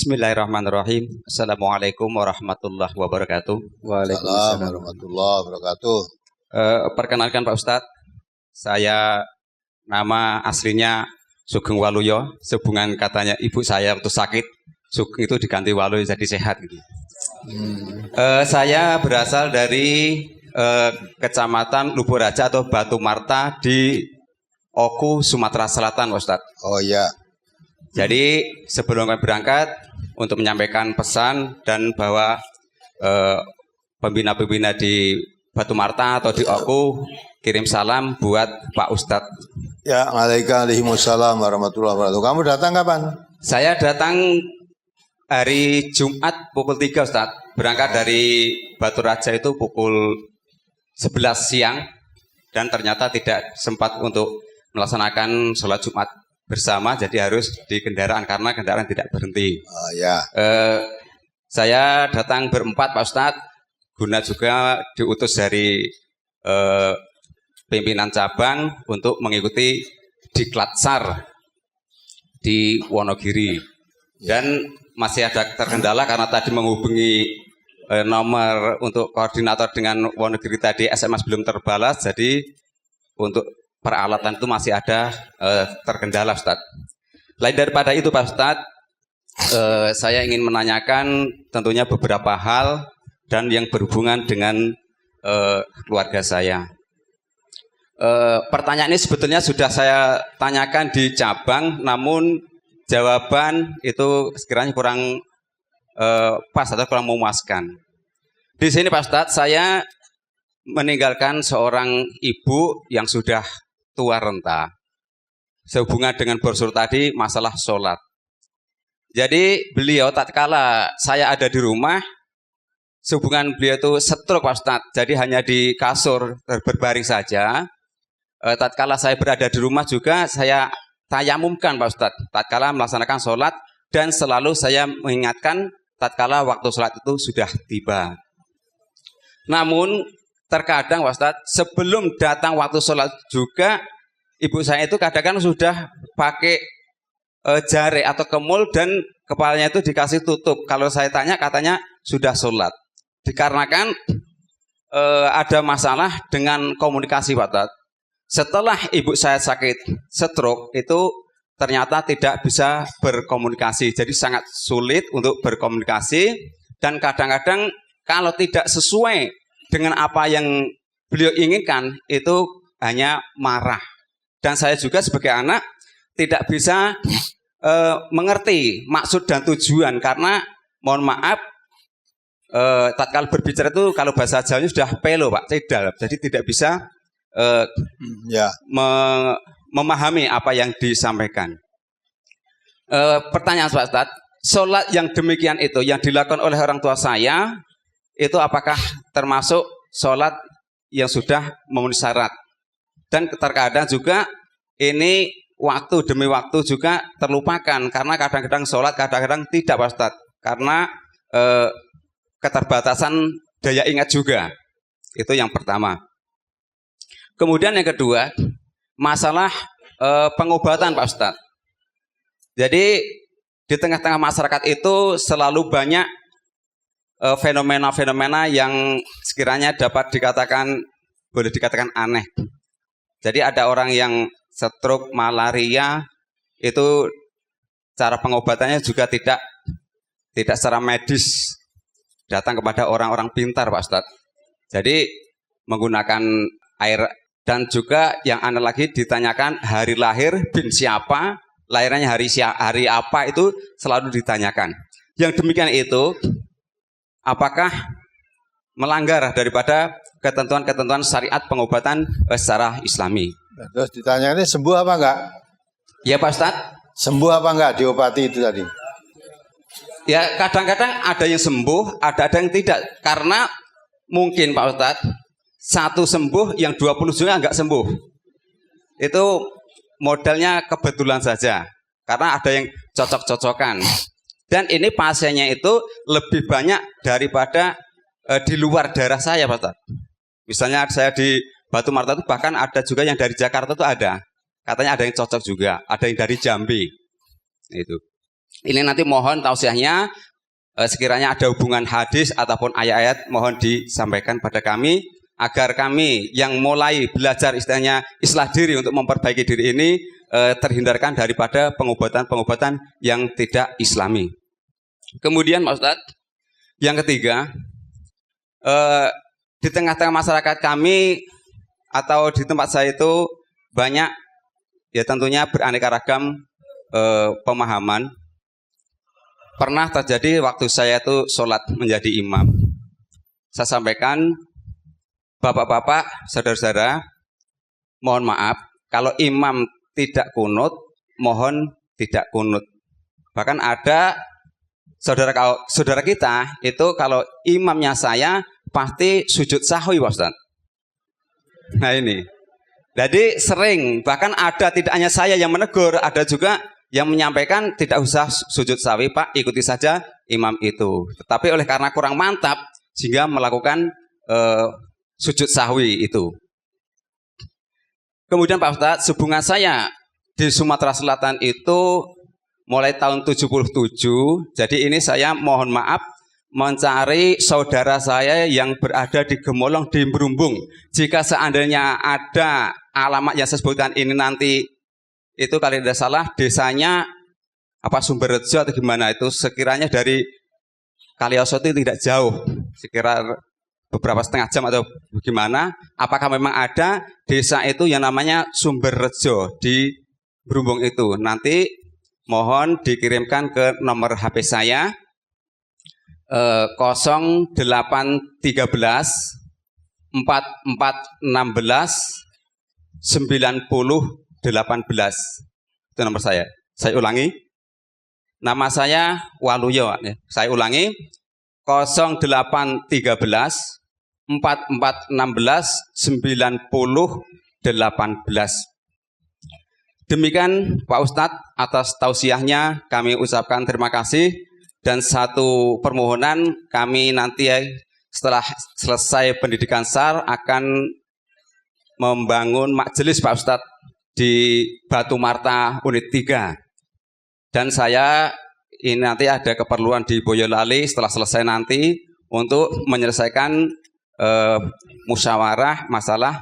Bismillahirrahmanirrahim. Assalamualaikum warahmatullahi wabarakatuh. Waalaikumsalam warahmatullahi wabarakatuh. Perkenalkan Pak Ustadz, saya nama aslinya Sugeng Waluyo. Sehubungan katanya ibu saya waktu sakit, Sugeng itu diganti Waluyo jadi sehat. Gitu. Saya berasal dari Kecamatan Luburaja atau Batu Marta di Oku, Sumatera Selatan, Pak Ustadz. Oh iya. Jadi sebelum kami berangkat untuk menyampaikan pesan dan bahwa pembina-pembina di Batu Marta atau di Oku kirim salam buat Pak Ustadz. Ya, waalaikumsalam warahmatullahi wabarakatuh. Kamu datang kapan? Saya datang hari Jumat pukul 3 Ustadz. Berangkat dari Batu Raja itu pukul 11 siang dan ternyata tidak sempat untuk melaksanakan sholat Jumat bersama, jadi harus di kendaraan karena kendaraan tidak berhenti. Oh ya. Saya datang berempat Pak Ustadz, guna juga diutus dari pimpinan cabang untuk mengikuti diklat SAR di Wonogiri. Dan masih ada terkendala karena tadi menghubungi nomor untuk koordinator dengan Wonogiri tadi SMS belum terbalas, jadi untuk peralatan itu masih ada terkendala Ustadz. Lain daripada itu Pak Ustadz, saya ingin menanyakan tentunya beberapa hal dan yang berhubungan dengan keluarga saya. Pertanyaan ini sebetulnya sudah saya tanyakan di cabang, namun jawaban itu sekiranya kurang pas atau kurang memuaskan. Di sini Pak Ustadz, saya meninggalkan seorang ibu yang sudah tua renta. Sehubungan dengan brosur tadi masalah sholat. Jadi beliau tatkala saya ada di rumah, sehubungan beliau itu stroke Pak Ustadz, jadi hanya di kasur berbaring saja. Tatkala saya berada di rumah juga saya tayamumkan Pak Ustadz, tatkala melaksanakan sholat, dan selalu saya mengingatkan tatkala waktu sholat itu sudah tiba. Namun terkadang Pak Ustadz, sebelum datang waktu sholat juga, ibu saya itu kadang-kadang sudah pakai jari atau kemul dan kepalanya itu dikasih tutup. Kalau saya tanya katanya sudah sholat. Dikarenakan ada masalah dengan komunikasi Pak Ustadz. Setelah ibu saya sakit stroke itu ternyata tidak bisa berkomunikasi. Jadi sangat sulit untuk berkomunikasi dan kadang-kadang kalau tidak sesuai dengan apa yang beliau inginkan itu hanya marah. Dan saya juga sebagai anak tidak bisa mengerti maksud dan tujuan karena mohon maaf tatkala berbicara itu kalau bahasa Jawanya sudah pelo Pak, cedal. Jadi tidak bisa memahami apa yang disampaikan. Pertanyaan Pak Ustadz, sholat yang demikian itu yang dilakukan oleh orang tua saya itu apakah termasuk sholat yang sudah memenuhi syarat? Dan terkadang juga ini waktu demi waktu juga terlupakan karena kadang-kadang sholat, kadang-kadang tidak Pak Ustadz. Karena keterbatasan daya ingat juga. Itu yang pertama. Kemudian yang kedua, masalah pengobatan Pak Ustadz. Jadi di tengah-tengah masyarakat itu selalu banyak fenomena-fenomena yang sekiranya dapat dikatakan, boleh dikatakan aneh. Jadi ada orang yang stroke, malaria, itu cara pengobatannya juga tidak secara medis, datang kepada orang-orang pintar Pak Ustadz. Jadi menggunakan air dan juga yang aneh lagi ditanyakan hari lahir bin siapa, lahirnya hari apa itu selalu ditanyakan. Yang demikian itu apakah melanggar daripada ketentuan-ketentuan syariat pengobatan secara islami? Terus ditanya ini sembuh apa enggak? Ya Pak Ustadz. Sembuh apa enggak diobati itu tadi? Ya kadang-kadang ada yang sembuh, ada yang tidak. Karena mungkin Pak Ustadz, satu sembuh yang 20 juga enggak sembuh. Itu modelnya kebetulan saja. Karena ada yang cocok-cocokan. Dan ini pasiennya itu lebih banyak daripada di luar daerah saya Pak Ustadz. Misalnya saya di Batu Marta itu bahkan ada juga yang dari Jakarta itu ada. Katanya ada yang cocok juga, ada yang dari Jambi. Itu. Ini nanti mohon tausiahnya, sekiranya ada hubungan hadis ataupun ayat-ayat mohon disampaikan pada kami agar kami yang mulai belajar istilahnya islah diri untuk memperbaiki diri ini terhindarkan daripada pengobatan-pengobatan yang tidak islami. Kemudian Pak Ustadz, yang ketiga, di tengah-tengah masyarakat kami atau di tempat saya itu banyak ya tentunya beraneka ragam pemahaman. Pernah terjadi waktu saya itu sholat menjadi imam. Saya sampaikan, bapak-bapak, saudara-saudara, mohon maaf, kalau imam tidak kunut, mohon tidak kunut. Bahkan ada saudara kita, itu kalau imamnya saya, pasti sujud sahwi, Pak Ustaz. Nah ini, jadi sering, bahkan ada tidak hanya saya yang menegur, ada juga yang menyampaikan tidak usah sujud sahwi, Pak, ikuti saja imam itu. Tetapi oleh karena kurang mantap, sehingga melakukan sujud sahwi itu. Kemudian Pak Ustadz, hubungan saya di Sumatera Selatan itu mulai tahun 77. Jadi ini saya mohon maaf mencari saudara saya yang berada di Gemolong di Berumbung. Jika seandainya ada alamat yang saya sebutkan ini nanti itu kalau tidak salah desanya apa Sumberrejo atau gimana itu sekiranya dari Kaliosot itu tidak jauh. Sekira beberapa setengah jam atau bagaimana, apakah memang ada desa itu yang namanya Sumberrejo di Berumbung itu. Nanti mohon dikirimkan ke nomor HP saya 0813 4416 9018. Itu nomor saya. Saya ulangi. Nama saya Waluyo. Saya ulangi 0813 4416 9018. Demikian Pak Ustadz, atas tausiahnya kami ucapkan terima kasih. Dan satu permohonan, kami nanti setelah selesai pendidikan SAR akan membangun majelis Pak Ustadz di Batu Marta Unit 3. Dan saya ini nanti ada keperluan di Boyolali setelah selesai nanti untuk menyelesaikan musyawarah masalah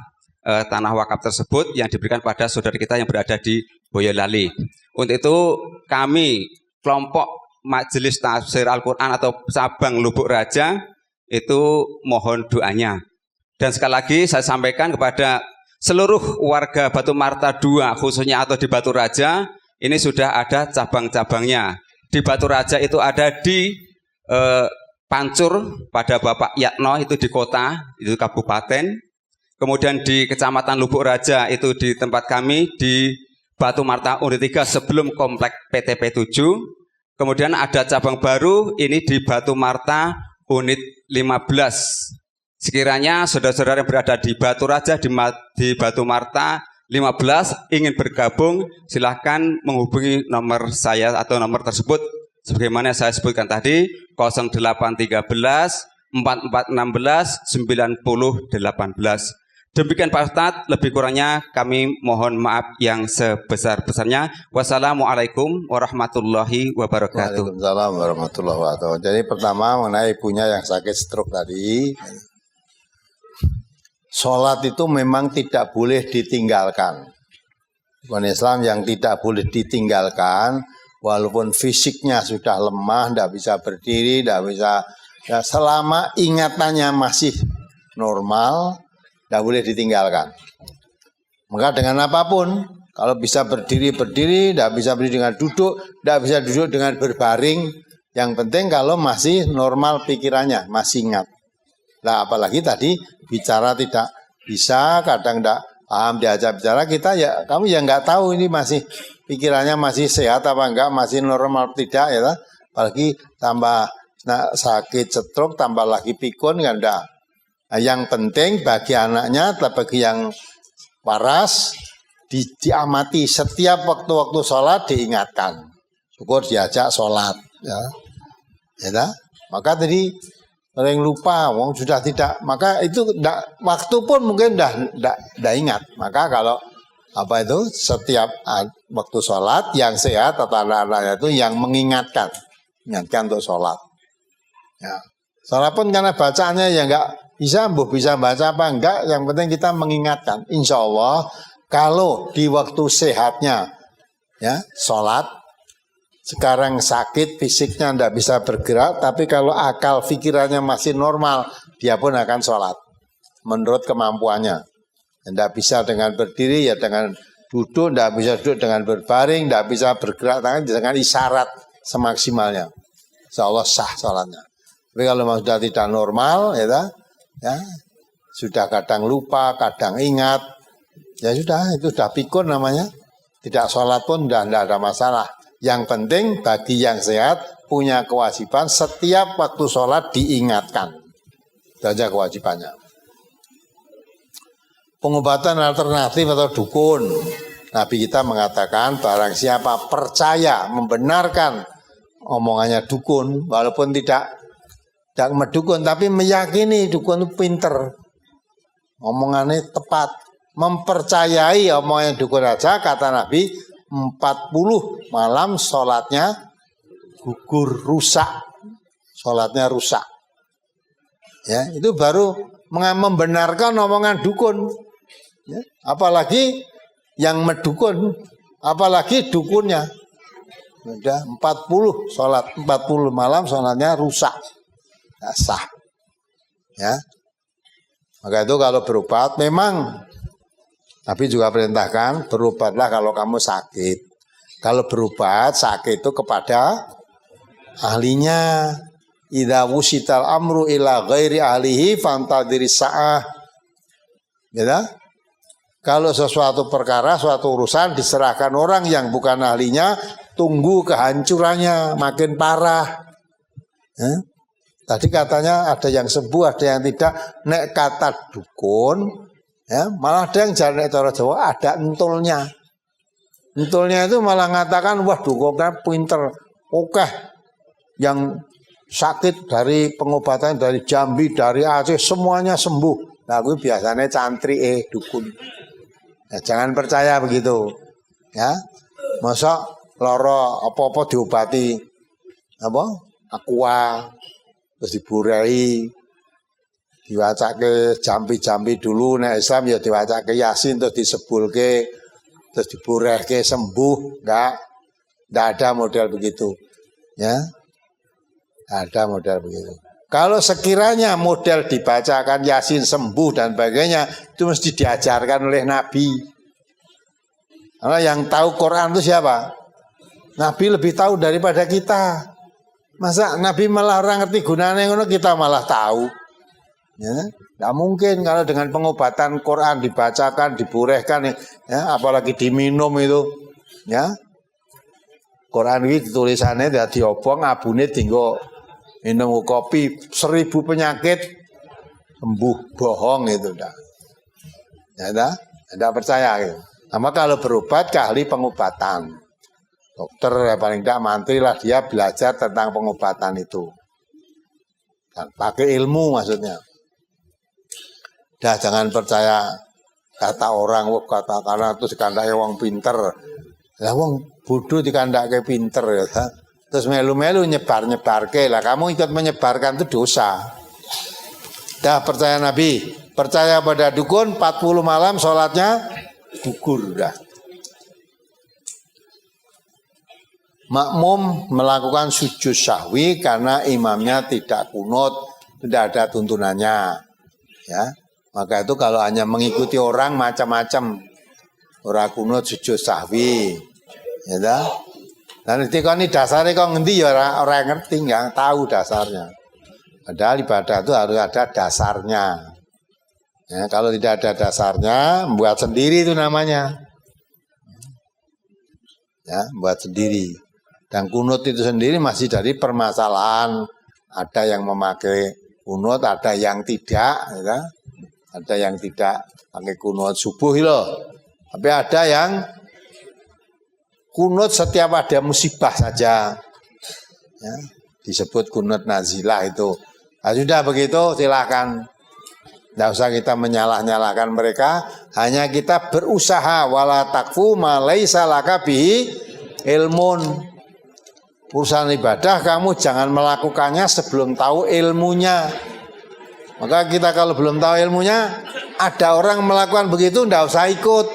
tanah wakaf tersebut yang diberikan pada saudara kita yang berada di Boyolali. Untuk itu kami kelompok Majelis Tafsir Al-Quran atau cabang Lubuk Raja itu mohon doanya. Dan sekali lagi saya sampaikan kepada seluruh warga Batu Marta 2 khususnya atau di Batu Raja, ini sudah ada cabang-cabangnya. Di Batu Raja itu ada di Pancur pada Bapak Yatno itu di kota, itu kabupaten. Kemudian di Kecamatan Lubuk Raja itu di tempat kami di Batu Marta Unit 3 sebelum komplek PTP 7. Kemudian ada cabang baru ini di Batu Marta Unit 15. Sekiranya saudara-saudara yang berada di Batu Raja di Batu Marta 15 ingin bergabung, silahkan menghubungi nomor saya atau nomor tersebut sebagaimana saya sebutkan tadi 0813 4416 9018. Demikian Pak Ustadz, lebih kurangnya kami mohon maaf yang sebesar-besarnya. Wassalamualaikum warahmatullahi wabarakatuh. Waalaikumsalam warahmatullahi wabarakatuh. Jadi pertama mengenai ibunya yang sakit stroke tadi, sholat itu memang tidak boleh ditinggalkan. Bukan Islam yang tidak boleh ditinggalkan, walaupun fisiknya sudah lemah, tidak bisa berdiri, tidak bisa, ya, selama ingatannya masih normal, tidak boleh ditinggalkan. Maka dengan apapun, kalau bisa berdiri, tidak bisa berdiri dengan duduk, tidak bisa duduk dengan berbaring. Yang penting kalau masih normal pikirannya, masih ingat. Nah apalagi tadi bicara tidak bisa, kadang tidak paham diajak bicara, kita ya kamu ya nggak tahu ini masih pikirannya masih sehat apa enggak, masih normal tidak ya. Apalagi tambah sakit stroke, tambah lagi pikun kan enggak. Nah, yang penting bagi anaknya, bagi yang waras, diamati setiap waktu-waktu sholat diingatkan. Syukur diajak sholat. Ya, maka tadi sering lupa, wong sudah tidak, maka itu waktu pun mungkin tidak ingat. Maka kalau apa itu setiap waktu sholat yang sehat atau anak-anaknya itu yang mengingatkan untuk sholat. Ya. Sholat pun karena bacaannya ya enggak bisa baca apa enggak, yang penting kita mengingatkan. Insya Allah kalau di waktu sehatnya ya sholat, sekarang sakit fisiknya enggak bisa bergerak, tapi kalau akal pikirannya masih normal, dia pun akan sholat menurut kemampuannya. Tidak bisa dengan berdiri, ya dengan duduk, tidak bisa duduk dengan berbaring, tidak bisa bergerak tangan dengan isyarat semaksimalnya. Insya Allah sah sholatnya. Tapi kalau sudah tidak normal, ya sudah kadang lupa, kadang ingat, ya sudah, itu sudah pikun namanya. Tidak sholat pun tidak ada masalah. Yang penting bagi yang sehat punya kewajiban setiap waktu sholat diingatkan. Itu saja kewajibannya. Pengobatan alternatif atau dukun. Nabi kita mengatakan barang siapa percaya membenarkan omongannya dukun, walaupun tidak mendukun tapi meyakini dukun itu pinter, omongannya tepat, mempercayai omongannya dukun aja, kata Nabi 40 malam sholatnya gugur, rusak, sholatnya rusak. Ya, itu baru membenarkan omongan dukun. Ya, apalagi yang mendukun, apalagi dukunnya. Sudah 40 sholat, 40 malam sholatnya rusak, tidak sah. Ya, maka itu kalau berobat memang Nabi juga perintahkan berobatlah kalau kamu sakit. Kalau berobat sakit itu kepada ahlinya. Idza wusital amru ila ghairi ahlihi fantadiri sa'ah. Ya. Kalau sesuatu perkara, suatu urusan diserahkan orang yang bukan ahlinya, tunggu kehancurannya makin parah. Ya. Tadi katanya ada yang sembuh, ada yang tidak. Nek kata dukun, ya, malah ada yang jalan cara Jawa ada entulnya. Entulnya itu malah mengatakan, wah dukunnya pinter. Oke, yang sakit dari pengobatan dari Jambi, dari Aceh, semuanya sembuh. Nah, gue biasanya cantri dukun. Ya, jangan percaya begitu. Ya, masa loro apa-apa diobati apa? Aqua, terus diburai, diwacake jambi-jambi dulu, nek Islam ya diwacake Yasin terus disebulke, terus diburehke sembuh, enggak ada model begitu. Ya. Ada model begitu. Kalau sekiranya model dibacakan Yasin sembuh dan sebagainya, itu mesti diajarkan oleh Nabi. Karena yang tahu Quran itu siapa? Nabi lebih tahu daripada kita. Masa Nabi malah orang ngerti gunanya ngono, kita malah tahu. Ya, tidak mungkin kalau dengan pengobatan Quran dibacakan, diburehkan, ya, apalagi diminum itu, ya. Quran ini tulisannya tidak diobong, abune tinggal minum kopi 1000 penyakit sembuh, bohong itu dah. Ya dah, tidak percaya gitu. Sama kalau berobat ke ahli pengobatan. Dokter ya paling tidak mantri lah dia belajar tentang pengobatan itu. Dan pakai ilmu maksudnya. Dah jangan percaya kata orang, kata karena itu dikandaki wong pinter. Lah wong bodoh dikandaki pinter ya. Terus melu-melu nyebar-nyebarke lah, kamu ikut menyebarkan itu dosa. Dah percaya Nabi, percaya pada dukun 40 malam sholatnya gugur dah. Makmum melakukan sujud sahwi karena imamnya tidak kunut, tidak ada tuntunannya. Ya, maka itu kalau hanya mengikuti orang macam-macam, orang kunut sujud sahwi, ya dah. Dan ini dasarnya kok ngendi ya orang ngerti, nggak tahu dasarnya. Padahal ibadah itu harus ada dasarnya. Ya, kalau tidak ada dasarnya, buat sendiri itu namanya. Ya, buat sendiri. Dan kunut itu sendiri masih dari permasalahan. Ada yang memakai kunut, ada yang tidak. Ya. Ada yang tidak pakai kunut subuh loh. Tapi ada yang kunut setiap ada musibah saja, ya, disebut kunut nazilah itu. Nah, sudah begitu silakan. Tidak usah kita menyalah-nyalahkan mereka, hanya kita berusaha. Wala takfu ma laisa laka bihi ilmun. Urusan ibadah kamu jangan melakukannya sebelum tahu ilmunya. Maka kita kalau belum tahu ilmunya, ada orang melakukan begitu, tidak usah ikut.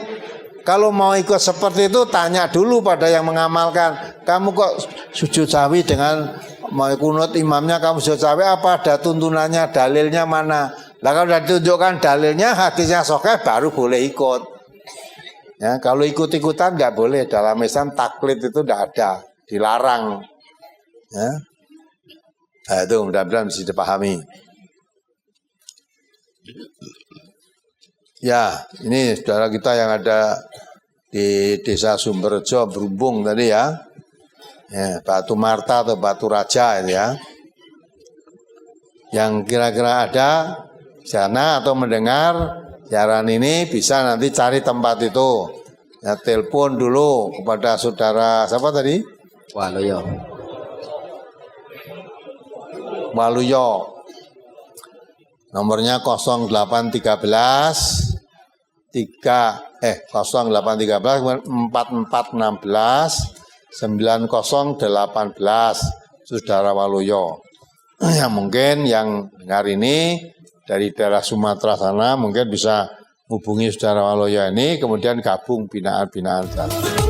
Kalau mau ikut seperti itu, tanya dulu pada yang mengamalkan. Kamu kok sujud sahwi dengan mau kunut imamnya, kamu sujud sahwi apa? Ada tuntunannya, dalilnya mana? Nah kalau sudah ditunjukkan dalilnya, hadisnya sahih, baru boleh ikut. Ya, kalau ikut-ikutan nggak boleh. Dalam Islam taklid itu tidak ada, dilarang. Ya, nah, itu mudah-mudahan bisa dipahami. Ya, ini saudara kita yang ada di Desa Sumberjo, Berumbung tadi ya. Ya, Batu Marta atau Batu Raja itu ya. Yang kira-kira ada sana atau mendengar siaran ini bisa nanti cari tempat itu. Ya, telepon dulu kepada saudara siapa tadi? Waluyo. Nomornya 0813 0813 4416 9018 Saudara Waluyo. Ya mungkin yang dengar ini dari daerah Sumatera sana mungkin bisa hubungi Saudara Waluyo ini kemudian gabung binaan-binaan sana.